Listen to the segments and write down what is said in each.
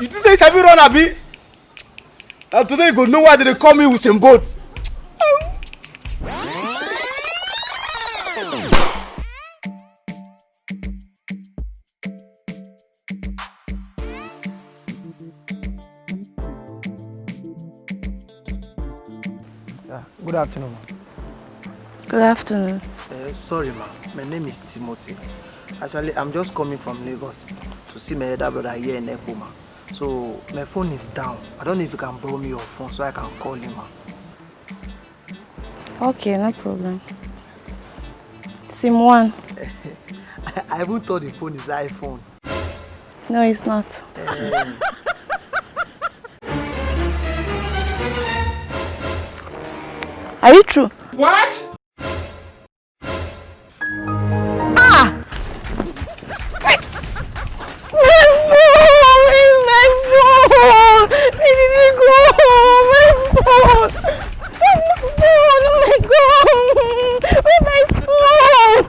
You think say Sabi run abi? And today you go know why they call me Usain Bolt. Good afternoon, ma'am. Good afternoon. Sorry, ma'am. My name is Timothy. Actually, I'm just coming from Lagos to see my elder brother here in Ekpoma. So, my phone is down. I don't know if you can borrow me your phone so I can call him, ma'am. Okay, no problem. SIM 1. I even thought the phone is iPhone. No, it's not. Are you true? What? Ah! My phone! It didn't go! My phone! Oh my god! Where's my phone?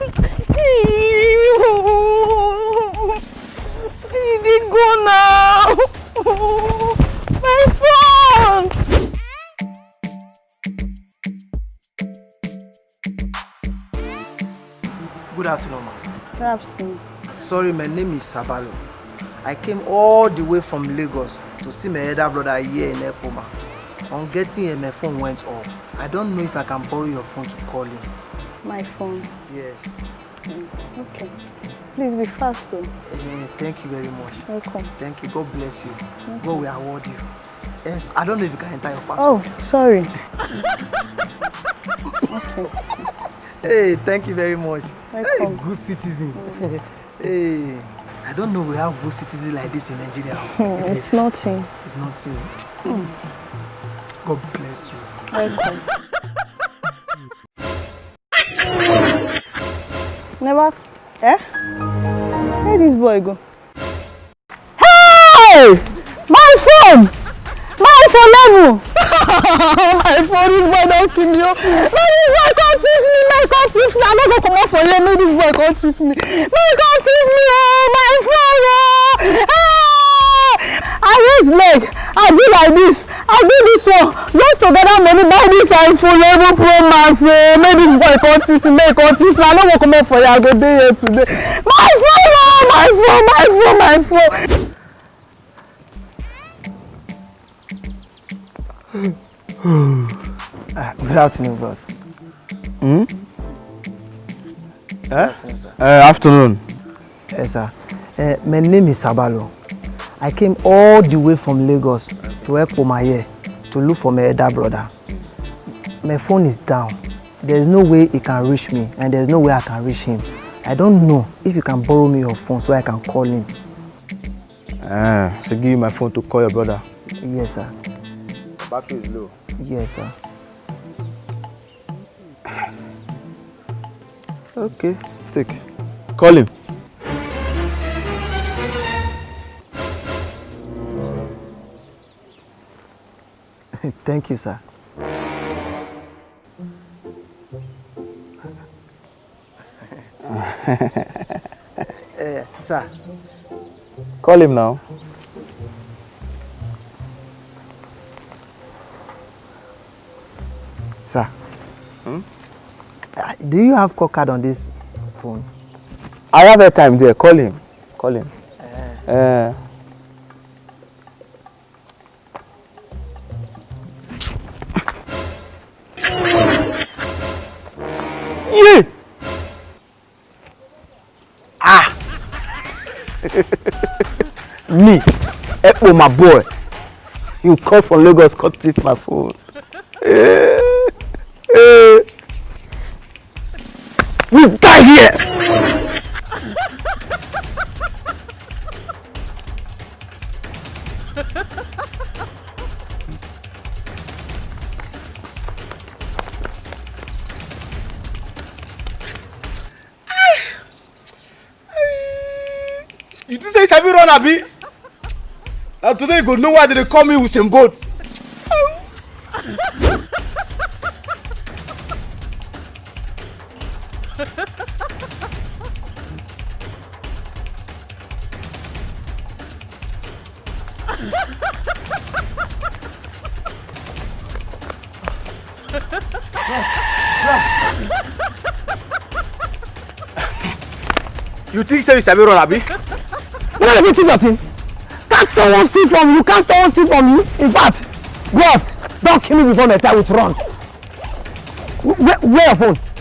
It didn't go now! My phone! Good afternoon, ma'am. Good afternoon. Sorry, my name is Sirbalocomedy. I came all the way from Lagos to see my elder brother here in Ekpoma. On getting here, my phone went off. I don't know if I can borrow your phone to call him. My phone. Yes. Okay. Please be fast though. Thank you very much. Welcome. Thank you. God bless you. God will award you. Yes, I don't know if you can enter your passport. Oh, sorry. Okay. Hey, thank you very much. Welcome. Hey, good citizen. Hey, I don't know we have good citizens like this in Nigeria. It's nothing. It's nothing. God bless you. Welcome. Never. Eh? Where this boy go? Hey! My phone! My phone level! My phone, this boy don't kill me. No, this boy can't teach me. My can't teach me. I'm not going to come out for you. No, this boy can't teach me. My can't teach me. Oh, my phone. Oh. I raise leg. I do like this. I do this one. Just to gather money, buy this iPhone 11 Pro Max. Make this boy can't teach me. Make can't teach me. I'm not going to come out for you. I go there here today. My phone. Oh, my phone. My phone. My phone. Good afternoon, boss. Afternoon. Yes, sir. My name is Sirbalocomedy. I came all the way from Lagos to Ekpoma here to look for my elder brother. My phone is down. There's no way he can reach me, and there's no way I can reach him. I don't know if you can borrow me your phone so I can call him. So give you my phone to call your brother. Yes, sir. The battery is low. Yes, sir. Okay, take. Call him. Thank you, sir. Sir. Call him now. Sir. Do you have call card on this phone? I have a time there. Call him. Call him. Yeah. Me, Ekpoma boy. You call from Lagos, cut thief my phone. You guys here. You think say Sabi run abi? And today you go know why they call me Usain Bolt. You think say you sabi run, abi? You no dey think your thing. Can't someone steal from you? Can't someone steal from you? In fact, boss, don't kill me before my time with run. Where your phone?